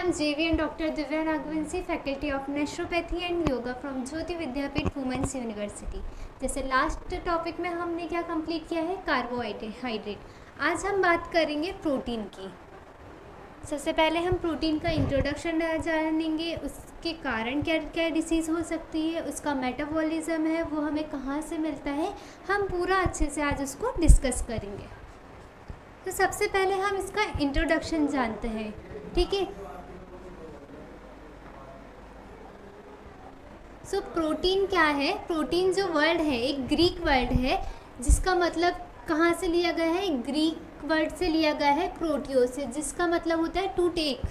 am JV and Dr. Divya Raghavanshi, Faculty of Naturopathy and Yoga from Jyoti Vidyapeeth women's university. जैसे last topic में हमने क्या complete किया है, कार्बोहाइड्रेट। आज हम बात करेंगे प्रोटीन की। सबसे पहले हम प्रोटीन का इंट्रोडक्शन जानेंगे, उसके कारण क्या क्या डिसीज़ हो सकती है, उसका मेटाबॉलिज्म है वो हमें कहाँ से मिलता है, हम पूरा अच्छे से आज उसको डिस्कस करेंगे। तो सबसे पहले हम इसका इंट्रोडक्शन जानते हैं, ठीक है। सो प्रोटीन क्या है? प्रोटीन जो वर्ड है एक ग्रीक वर्ड है, जिसका मतलब कहाँ से लिया गया है, एक ग्रीक वर्ड से लिया गया है, प्रोटियो से, जिसका मतलब होता है टू टेक।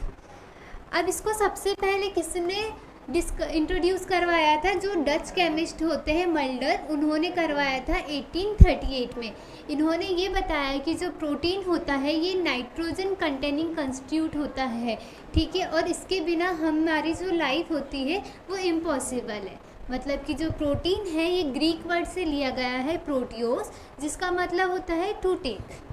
अब इसको सबसे पहले किसने इंट्रोड्यूस करवाया था? जो डच केमिस्ट होते हैं मल्डर, उन्होंने करवाया था 1838 में। इन्होंने ये बताया कि जो प्रोटीन होता है ये नाइट्रोजन कंटेनिंग कंस्टिट्यूट होता है, ठीक है, और इसके बिना हमारी जो लाइफ होती है वो इम्पॉसिबल है। मतलब कि जो प्रोटीन है ये ग्रीक वर्ड से लिया गया है प्रोटियोस, जिसका मतलब होता है टू टेक।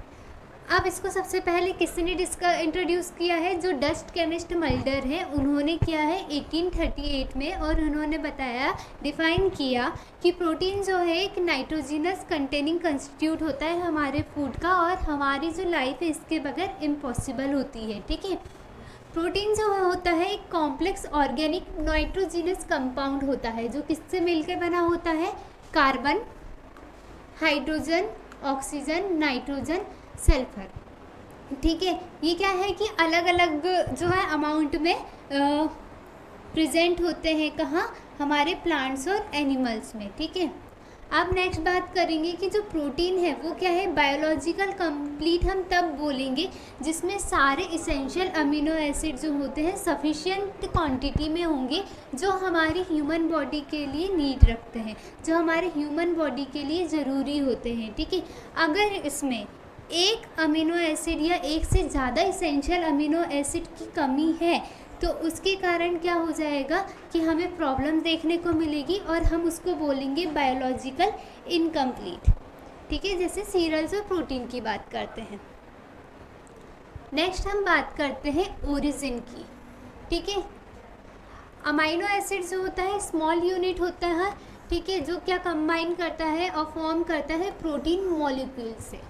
अब इसको सबसे पहले किसने इंट्रोड्यूस किया है? जो डच केमिस्ट मल्डर है, उन्होंने किया है 1838 में, और उन्होंने बताया, डिफाइन किया कि प्रोटीन जो है एक नाइट्रोजिनस कंटेनिंग कंस्टिट्यूट होता है हमारे फूड का, और हमारी जो लाइफ है इसके बगैर इम्पॉसिबल होती है, ठीक है। प्रोटीन जो होता है एक कॉम्प्लेक्स ऑर्गेनिक नाइट्रोजिनस कंपाउंड होता है, जो किससे मिलकर बना होता है? Carbon, hydrogen, oxygen, nitrogen, sulphur, ठीक है। ये क्या है कि अलग अलग जो है अमाउंट में प्रेजेंट होते हैं, कहाँ? हमारे प्लांट्स और एनिमल्स में, ठीक है। अब नेक्स्ट बात करेंगे कि जो प्रोटीन है वो क्या है? बायोलॉजिकल कंप्लीट हम तब बोलेंगे जिसमें सारे इसेंशियल अमीनो एसिड जो होते हैं सफिशिएंट क्वांटिटी में होंगे, जो हमारी ह्यूमन बॉडी के लिए नीड रखते हैं, जो हमारे ह्यूमन बॉडी के लिए ज़रूरी होते हैं, ठीक है। अगर इसमें एक अमीनो एसिड या एक से ज़्यादा इसेंशियल अमीनो एसिड की कमी है तो उसके कारण क्या हो जाएगा कि हमें प्रॉब्लम देखने को मिलेगी, और हम उसको बोलेंगे बायोलॉजिकल इनकम्प्लीट, ठीक है। जैसे सीरियल्स और प्रोटीन की बात करते हैं। नेक्स्ट हम बात करते हैं ओरिजिन की, ठीक है। अमाइनो एसिड जो होता है स्मॉल यूनिट होता है, ठीक है, जो क्या कंबाइन करता है और फॉर्म करता है प्रोटीन मॉलिक्यूल से।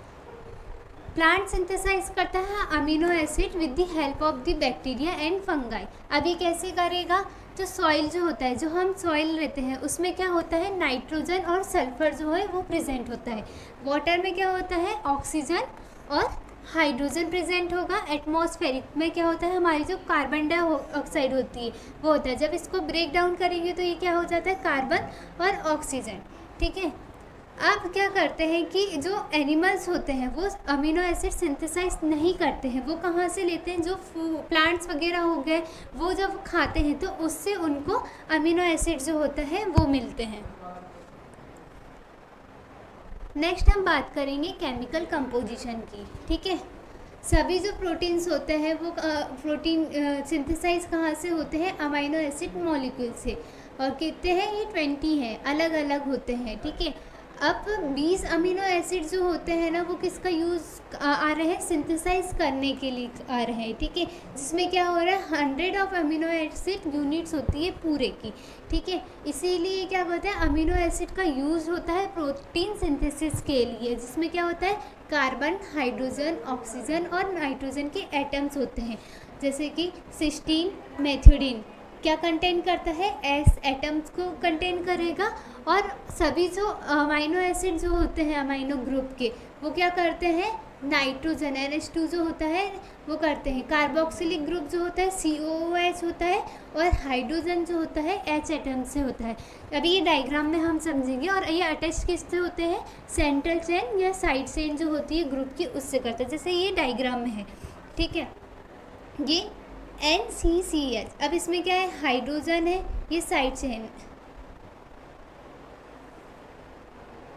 प्लांट सिंथेसाइज करता है amino acid with the help of the bacteria and fungi. अब ये कैसे करेगा? जो सॉइल जो होता है, जो हम सॉइल लेते हैं, उसमें क्या होता है? नाइट्रोजन और सल्फर जो है वो प्रेजेंट होता है। वाटर में क्या होता है? ऑक्सीजन और हाइड्रोजन प्रेजेंट होगा। एटमॉस्फेरिक में क्या होता है? हमारी जो कार्बन डाइऑक्साइड होती है वो होता है। जब इसको ब्रेक डाउन करेंगे तो ये क्या हो जाता है? कार्बन और ऑक्सीजन, ठीक है। अब क्या करते हैं कि जो एनिमल्स होते हैं वो अमीनो एसिड सिंथेसाइज नहीं करते हैं, वो कहाँ से लेते हैं? जो प्लांट्स वगैरह हो गए वो जब खाते हैं तो उससे उनको अमीनो एसिड जो होता है वो मिलते हैं। नेक्स्ट हम बात करेंगे केमिकल कंपोजिशन की, ठीक है। सभी जो प्रोटीन्स होते हैं वो प्रोटीन सिंथेसाइज कहाँ से होते हैं? अमीनो एसिड मॉलिक्यूल से, और कितने हैं? ये 20 हैं, अलग अलग होते हैं, ठीक है। अब 20 अमीनो एसिड जो होते हैं ना वो किसका यूज़ आ रहे हैं? सिंथेसाइज करने के लिए आ रहे हैं, ठीक है। जिसमें क्या हो रहा है? 100 ऑफ अमीनो एसिड यूनिट्स होती है पूरे की, ठीक है। इसीलिए क्या होता है? अमीनो एसिड का यूज़ होता है प्रोटीन सिंथेसिस के लिए, जिसमें क्या होता है? कार्बन, हाइड्रोजन, ऑक्सीजन और नाइट्रोजन के एटम्स होते हैं। जैसे कि सिस्टीन, मेथिओनिन क्या कंटेन करता है? एस एटम्स को कंटेन करेगा, और सभी जो अमाइनो एसिड जो होते हैं अमाइनो ग्रुप के वो क्या करते हैं? नाइट्रोजन NH2 जो होता है वो करते हैं। कार्बोक्सिलिक ग्रुप जो होता है COOH होता है, और हाइड्रोजन जो होता है H एटम से होता है। अभी ये डायग्राम में हम समझेंगे। और ये अटैच किससे होते हैं? सेंट्रल चेन या साइड चेन जो होती है ग्रुप की, उससे करते हैं। जैसे ये डायग्राम में है, ठीक है, ये NCCH। अब इसमें क्या है? हाइड्रोजन है, ये साइड चेन,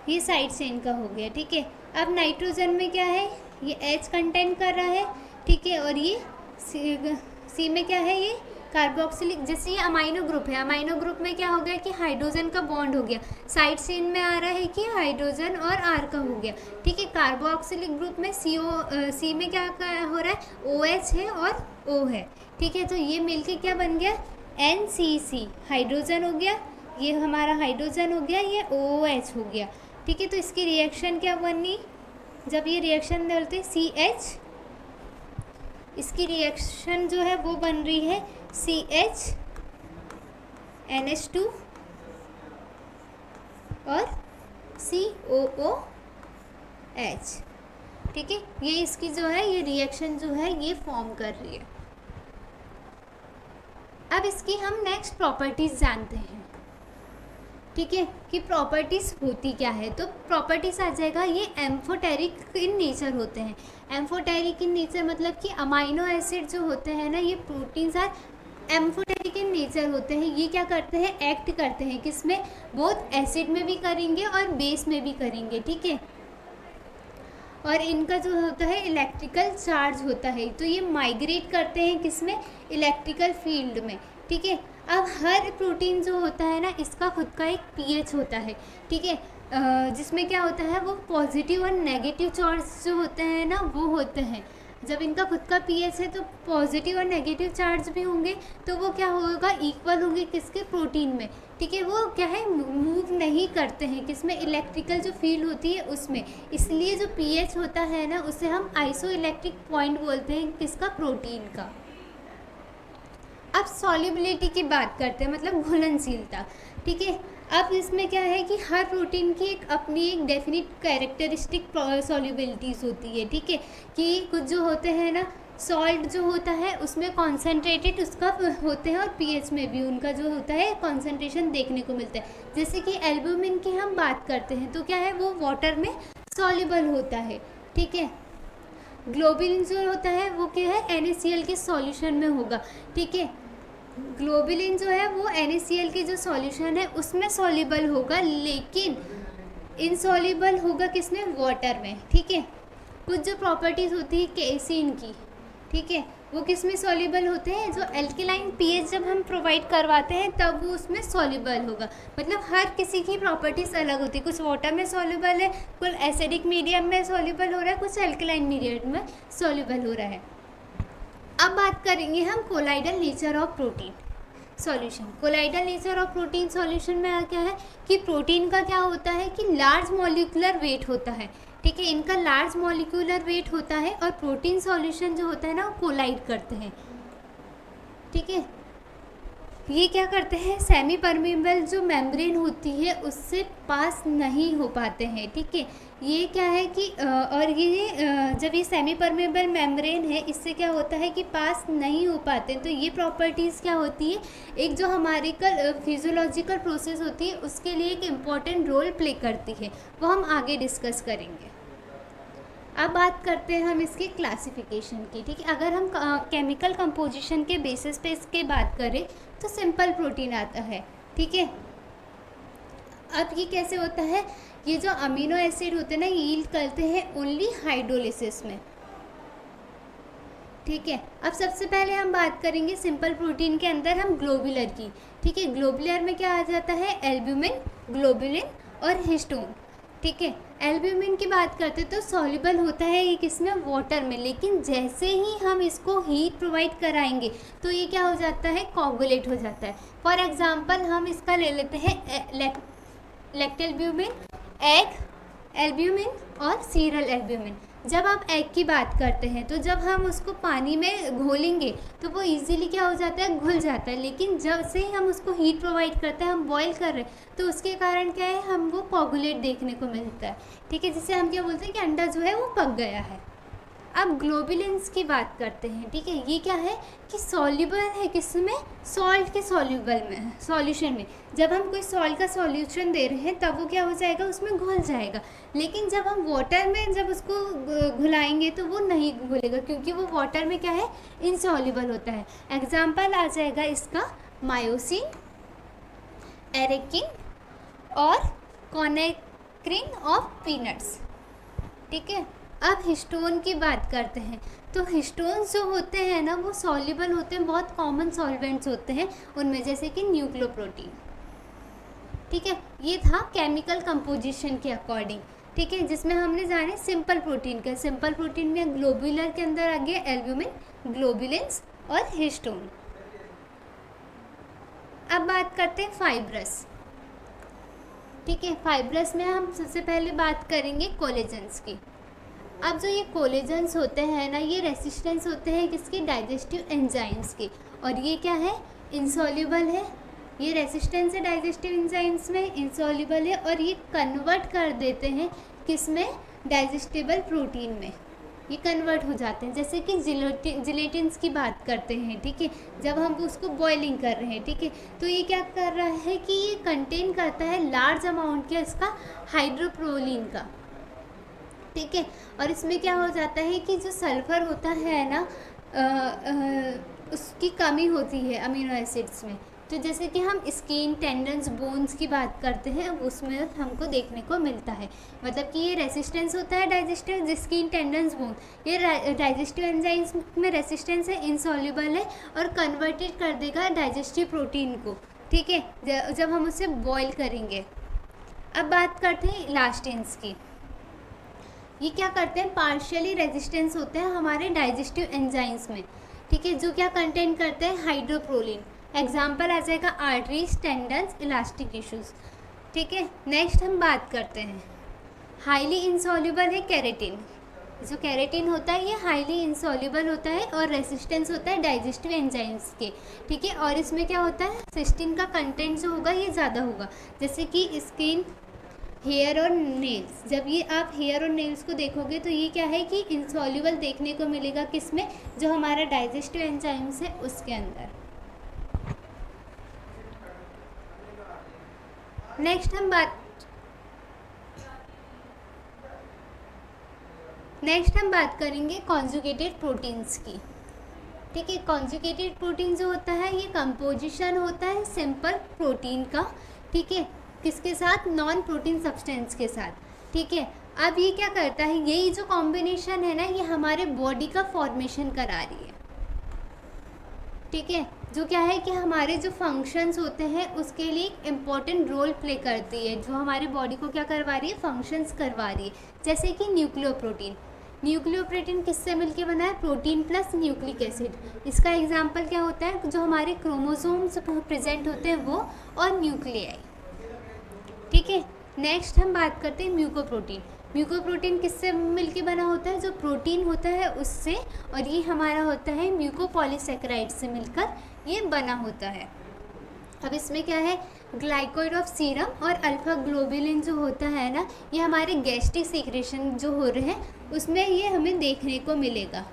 ये साइड चेन का हो गया, ठीक है। अब नाइट्रोजन में क्या है? ये H कंटेन कर रहा है, ठीक है, और ये C में क्या है? ये कार्बोक्सिलिक, जैसे ये अमाइनो ग्रुप है, अमाइनो ग्रुप में क्या हो गया कि हाइड्रोजन का बॉन्ड हो गया, साइड चेन में आ रहा है कि हाइड्रोजन और R का हो गया, ठीक है। कार्बोक्सिलिक ग्रुप में C में क्या हो रहा है? OH है और O है, ठीक है। तो ये मिलके क्या बन गया, NCC, हाइड्रोजन हो गया, ये हमारा हाइड्रोजन हो गया, ये OH हो गया, ठीक है। तो इसकी रिएक्शन क्या बनी, जब ये रिएक्शन डालते CH, इसकी रिएक्शन जो है वो बन रही है CH NH2 और COOH, ठीक है। ये इसकी जो है ये रिएक्शन जो है ये फॉर्म कर रही है। अब इसकी हम नेक्स्ट प्रॉपर्टीज़ जानते हैं, ठीक है, कि प्रॉपर्टीज़ होती क्या है। तो प्रॉपर्टीज़ आ जाएगा, ये एम्फोटेरिक इन नेचर होते हैं। एम्फोटेरिक इन नेचर मतलब कि अमाइनो एसिड जो होते हैं ना, ये proteins are amphoteric in nature होते हैं। ये क्या करते हैं, एक्ट करते हैं किसमें, बोथ एसिड में भी करेंगे और बेस में भी करेंगे, ठीक है। और इनका जो होता है इलेक्ट्रिकल चार्ज होता है, तो ये माइग्रेट करते हैं किसमें, इलेक्ट्रिकल फील्ड में, ठीक है। अब हर प्रोटीन जो होता है ना, इसका खुद का एक पीएच होता है, ठीक है, जिसमें क्या होता है, वो पॉजिटिव और नेगेटिव चार्ज जो होते हैं ना वो होते हैं। जब इनका खुद का पीएच है तो पॉजिटिव और नेगेटिव चार्ज भी होंगे, तो वो क्या होगा, इक्वल होंगे किसके, प्रोटीन में, ठीक है। वो क्या है, मूव नहीं करते हैं किसमें, इलेक्ट्रिकल जो फील्ड होती है उसमें। इसलिए जो पीएच होता है ना, उसे हम आइसो इलेक्ट्रिक पॉइंट बोलते हैं, किसका, प्रोटीन का। अब सॉल्युबिलिटी की बात करते हैं, मतलब घुलनशीलता, ठीक है। अब इसमें क्या है कि हर प्रोटीन की एक अपनी एक डेफिनिट कैरेक्टरिस्टिक सॉल्युबिलिटीज़ होती है, ठीक है। कि कुछ जो होते हैं ना, सॉल्ट जो होता है उसमें कॉन्सेंट्रेटेड उसका होते हैं और पीएच में भी उनका जो होता है कॉन्सेंट्रेशन देखने को मिलता है। जैसे कि एल्ब्यूमिन की हम बात करते हैं तो क्या है, वो वाटर में सॉल्युबल होता है, ठीक है। ग्लोबुलिन जो होता है वो क्या है, NaCl के सॉल्यूशन में होगा, ठीक है। ग्लोबुलिन जो है वो NaCl के जो सॉल्यूशन है उसमें सॉल्युबल होगा, लेकिन इनसॉल्युबल होगा किसमें, वाटर में, ठीक है। कुछ जो प्रॉपर्टीज़ होती है केसीन की, ठीक है, वो किसमें सॉल्युबल होते हैं, जो एल्केलाइन पीएच जब हम प्रोवाइड करवाते हैं तब वो उसमें सॉल्युबल होगा। मतलब हर किसी की प्रॉपर्टीज़ अलग होती है, कुछ वाटर में सॉल्युबल है, कुछ एसिडिक मीडियम में सॉल्युबल हो रहा है, कुछ एल्केलाइन मीडियम में सॉल्युबल हो रहा है। अब बात करेंगे हम colloidal nature of protein solution. Colloidal nature of protein solution में क्या है कि प्रोटीन का क्या होता है कि लार्ज मॉलिक्यूलर वेट होता है, ठीक है। इनका लार्ज मॉलिक्यूलर वेट होता है और प्रोटीन सॉल्यूशन जो होता है ना वो कोलाइड करते हैं, ठीक है। ये क्या करते हैं, सेमी परमेबल जो मेम्ब्रेन होती है उससे पास नहीं हो पाते हैं, ठीक है। ये क्या है कि और ये जब ये सेमी परमेबल मेम्ब्रेन है इससे क्या होता है कि पास नहीं हो पाते, तो ये प्रॉपर्टीज़ क्या होती है, एक जो हमारी फिजियोलॉजिकल प्रोसेस होती है उसके लिए एक इम्पॉर्टेंट रोल प्ले करती है, वो हम आगे डिस्कस करेंगे। अब बात करते हैं हम इसके क्लासिफिकेशन की, ठीक है। अगर हम केमिकल कंपोजिशन के बेसिस पे इसके बात करें तो सिंपल प्रोटीन आता है, ठीक है। अब ये कैसे होता है, ये जो अमीनो एसिड होते हैं ना यील्ड करते हैं ओनली हाइड्रोलिसिस में, ठीक है। अब सबसे पहले हम बात करेंगे सिंपल प्रोटीन के अंदर हम ग्लोबुलर की, ठीक है। ग्लोबुलर में क्या आ जाता है, एल्ब्यूमिन, ग्लोबुलिन और हिस्टोन, ठीक है। एल्ब्यूमिन की बात करते तो सॉल्युबल होता है ये किसमें, वाटर में, लेकिन जैसे ही हम इसको हीट प्रोवाइड कराएंगे तो ये क्या हो जाता है, कोगुलेट हो जाता है। फॉर एग्जांपल हम इसका ले लेते हैं लैक्टेल्ब्यूमिन, एग एल्ब्यूमिन और सीरल एल्ब्यूमिन। जब आप एग की बात करते हैं तो जब हम उसको पानी में घोलेंगे तो वो इजीली क्या हो जाता है, घुल जाता है, लेकिन जब से ही हम उसको हीट प्रोवाइड करते हैं, हम बॉईल कर रहे हैं, तो उसके कारण क्या है, हम वो कोगुलेट देखने को मिलता है, ठीक है। जिससे हम क्या बोलते हैं कि अंडा जो है वो पक गया है। अब ग्लोबुलिन्स की बात करते हैं, ठीक है। ये क्या है कि सॉल्युबल है किसमें, सॉल्ट के सॉल्युबल में, सॉल्यूशन में। जब हम कोई सॉल्ट का सॉल्यूशन दे रहे हैं तब वो क्या हो जाएगा, उसमें घुल जाएगा, लेकिन जब हम वाटर में जब उसको घुलाएंगे तो वो नहीं घुलेगा, क्योंकि वो वाटर में क्या है, इनसॉल्युबल होता है। एग्जाम्पल आ जाएगा इसका मायोसिन, एरेकिन और कॉनेक्रिन ऑफ पीनट्स, ठीक है। अब हिस्टोन की बात करते हैं तो हिस्टोन्स जो होते हैं ना वो सॉल्युबल होते हैं, बहुत कॉमन सॉल्वेंट्स होते हैं उनमें, जैसे कि न्यूक्लियोप्रोटीन, ठीक है। ये था केमिकल कंपोजिशन के अकॉर्डिंग, ठीक है, जिसमें हमने जाने सिंपल प्रोटीन का। सिंपल प्रोटीन में ग्लोबुलर के अंदर आ गया एल्ब्यूमिन, ग्लोबुलिन्स और हिस्टोन। अब बात करते हैं फाइब्रस। ठीक है, फाइब्रस में हम सबसे पहले बात करेंगे कोलेजन्स की। अब जो ये कोलेजन्स होते हैं ना, ये रेसिस्टेंस होते हैं किसके, डाइजेस्टिव एंजाइम्स के, और ये क्या है, इंसॉल्युबल है। ये रेसिस्टेंस है डाइजेस्टिव एंजाइम्स में, इंसॉल्युबल है, और ये कन्वर्ट कर देते हैं किस में, डाइजेस्टिबल प्रोटीन में ये कन्वर्ट हो जाते हैं। जैसे कि जिलेटिन्स की बात करते हैं, ठीक है, जब हम उसको बॉइलिंग कर रहे हैं, ठीक है, तो ये क्या कर रहा है कि ये कंटेन करता है लार्ज अमाउंट का इसका हाइड्रोप्रोलिन का, ठीक है, और इसमें क्या हो जाता है कि जो सल्फ़र होता है ना, उसकी कमी होती है अमीनो एसिड्स में। तो जैसे कि हम स्किन, टेंडन्स, बोन्स की बात करते हैं, उसमें हमको देखने को मिलता है। मतलब कि ये रेसिस्टेंस होता है डाइजेस्टिव, स्किन, टेंडन्स, बोन, ये डाइजेस्टिव एंजाइम्स में रेसिस्टेंस है, इंसॉल्युबल है, और कन्वर्टेड कर देगा डाइजेस्टिव प्रोटीन को, ठीक है, जब हम उसे बॉईल करेंगे। अब बात करते हैं इलास्टिन्स की। ये क्या करते हैं, पार्शियली रेजिस्टेंस होते हैं हमारे डाइजेस्टिव एंजाइम्स में, ठीक है, जो क्या कंटेन करते हैं, हाइड्रोप्रोलिन। एग्जाम्पल आ जाएगा आर्टरीज, टेंडन्स, इलास्टिक टिश्यूज, ठीक है। नेक्स्ट हम बात करते हैं, हाईली इंसॉल्युबल है केराटिन। जो केराटिन होता है ये हाईली इंसॉल्युबल होता है और रेसिस्टेंस होता है डाइजेस्टिव एंजाइम्स के, ठीक है, और इसमें क्या होता है, सिस्टीन का कंटेंट जो होगा ये ज़्यादा होगा। जैसे कि स्किन, हेयर और नेल्स, जब ये आप हेयर और नेल्स को देखोगे तो ये क्या है कि इंसॉल्युबल देखने को मिलेगा किसमें, जो हमारा डाइजेस्टिव एंजाइम्स है उसके अंदर। नेक्स्ट हम बात करेंगे कॉन्जुगेटेड प्रोटीन्स की, ठीक है। कॉन्जुगेटेड प्रोटीन जो होता है ये कंपोजिशन होता है सिंपल प्रोटीन का, ठीक है, किसके साथ, नॉन प्रोटीन सब्सटेंस के साथ, ठीक है। अब ये क्या करता है, यही जो कॉम्बिनेशन है ना, ये हमारे बॉडी का फॉर्मेशन करा रही है, ठीक है, जो क्या है कि हमारे जो फंक्शंस होते हैं उसके लिए एक इम्पॉर्टेंट रोल प्ले करती है, जो हमारे बॉडी को क्या करवा रही है, फंक्शंस करवा रही है। जैसे कि न्यूक्लियोप्रोटीन, न्यूक्लियोप्रोटीन किससे मिलके बना है, प्रोटीन प्लस न्यूक्लिक एसिड। इसका एग्जांपल क्या होता है, जो हमारे क्रोमोसोम्स प्रेजेंट होते हैं वो, और न्यूक्लियाई, ठीक है। नेक्स्ट हम बात करते हैं म्यूकोप्रोटीन। म्यूकोप्रोटीन किससे मिलके बना होता है, जो प्रोटीन होता है उससे, और ये हमारा होता है म्यूकोपॉलीसेकेराइड से मिलकर ये बना होता है। अब इसमें क्या है, ग्लाइकोइड ऑफ सीरम और अल्फा ग्लोबुलिन जो होता है ना, ये हमारे गैस्ट्रिक सीक्रेशन जो हो रहे हैं उसमें ये हमें देखने को मिलेगा।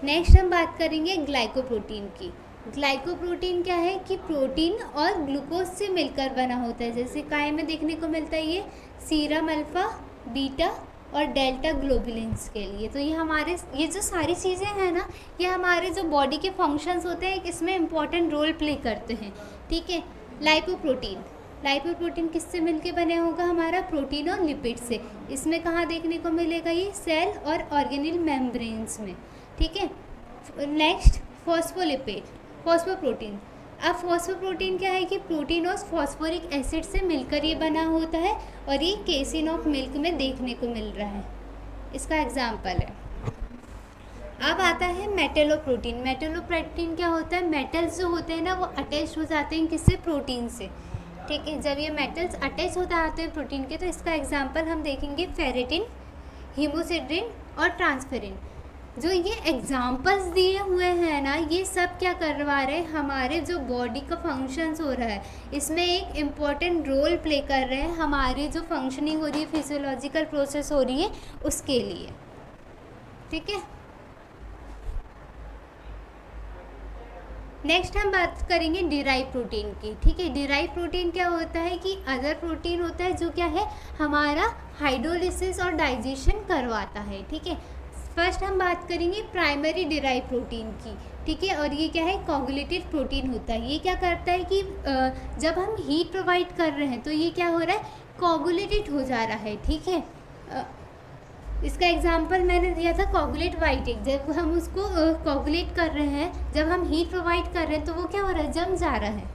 नेक्स्ट हम बात करेंगे ग्लाइकोप्रोटीन की। ग्लाइकोप्रोटीन क्या है कि प्रोटीन और ग्लूकोज से मिलकर बना होता है। जैसे काय में देखने को मिलता है ये सीरम अल्फ़ा, बीटा और डेल्टा ग्लोबुलिन्स के लिए। तो ये हमारे, ये जो सारी चीज़ें हैं ना, ये हमारे जो बॉडी के फंक्शंस होते हैं इसमें इम्पॉर्टेंट रोल प्ले करते हैं, ठीक है। लाइपोप्रोटीन, लाइपोप्रोटीन किससे मिलके बने होगा, हमारा प्रोटीन और लिपिड से। इसमें कहाँ देखने को मिलेगा, ये सेल और ऑर्गेनिल मेम्ब्रेन्स में, ठीक है। Next phospholipid, phosphoprotein. अब फॉस्फोप्रोटीन क्या है कि प्रोटीन और फॉस्फोरिक एसिड से मिलकर ये बना होता है, और ये केसिन ऑफ मिल्क में देखने को मिल रहा है, इसका एग्जाम्पल है। अब आता है मेटलोप्रोटीन। मेटलोप्रोटीन क्या होता है, मेटल्स जो होते हैं ना वो अटैच हो जाते हैं किससे, प्रोटीन से, ठीक है। जब ये मेटल्स अटैच होते आते हैं प्रोटीन के, तो इसका एग्जाम्पल हम देखेंगे फेरेटिन, हीमोसिड्रिन और ट्रांसफेरिन। जो ये एग्जाम्पल्स दिए हुए हैं ना, ये सब क्या करवा रहे हैं, हमारे जो बॉडी का फंक्शंस हो रहा है इसमें एक इम्पॉर्टेंट रोल प्ले कर रहे हैं, हमारी जो फंक्शनिंग हो रही है, फिजियोलॉजिकल प्रोसेस हो रही है उसके लिए, ठीक है। नेक्स्ट हम बात करेंगे डिराइव प्रोटीन की, ठीक है। डिराइव प्रोटीन क्या होता है कि अदर प्रोटीन होता है जो क्या है, हमारा हाइड्रोलिसिस और डाइजेशन करवाता है, ठीक है। फर्स्ट हम बात करेंगे प्राइमरी डिराइव प्रोटीन की, ठीक है, और ये क्या है, कोगुलेटेड प्रोटीन होता है। ये क्या करता है कि जब हम हीट प्रोवाइड कर रहे हैं तो ये क्या हो रहा है, कोगुलेटेड हो जा रहा है, ठीक है। इसका एग्जांपल मैंने दिया था कोगुलेट वाइट एग। जब हम उसको कोगुलेट कर रहे हैं, जब हम हीट प्रोवाइड कर रहे हैं तो वो क्या हो रहा है, जम जा रहा है,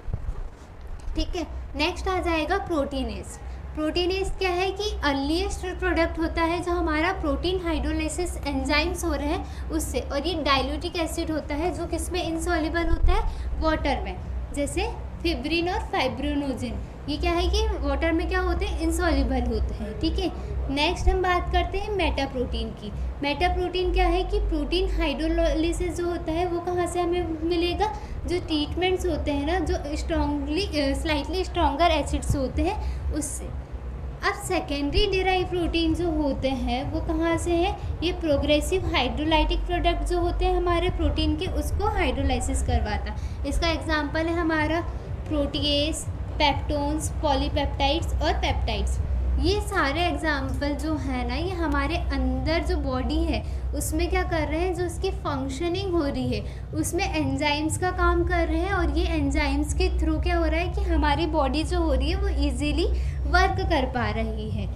ठीक है। नेक्स्ट आ जाएगा प्रोटीनेज। प्रोटीनेज क्या है कि अर्लीस्ट प्रोडक्ट होता है जो हमारा प्रोटीन हाइड्रोलाइसिस एंजाइम्स हो रहे हैं उससे, और ये डाइल्यूटिक एसिड होता है जो किस में इनसॉल्युबल होता है, वाटर में, जैसे फिब्रिन और फाइब्रोनोजिन। ये क्या है कि वाटर में क्या होते हैं, इनसॉल्युबल होते हैं, ठीक है। नेक्स्ट हम बात करते हैं मेटा प्रोटीन की। मेटा प्रोटीन क्या है कि प्रोटीन हाइड्रोलाइसिस जो होता है वो कहाँ से हमें मिलेगा, जो ट्रीटमेंट्स होते हैं ना, जो स्लाइटली स्ट्रॉन्गर एसिड्स होते हैं उससे। अब सेकेंडरी डिराइव प्रोटीन जो होते हैं वो कहाँ से है, ये प्रोग्रेसिव हाइड्रोलाइटिक प्रोडक्ट जो होते हैं हमारे प्रोटीन के, उसको हाइड्रोलाइसिस करवाता। इसका एग्जांपल है हमारा प्रोटीएस, पेप्टोन्स, पॉलीपेप्टाइड्स और पेप्टाइड्स। ये सारे एग्जाम्पल जो है ना, ये हमारे अंदर जो बॉडी है उसमें क्या कर रहे हैं, जो उसकी फंक्शनिंग हो रही है उसमें एंजाइम्स का काम कर रहे हैं, और ये एंजाइम्स के थ्रू क्या हो रहा है कि हमारी बॉडी जो हो रही है वो इजीली वर्क कर पा रही है।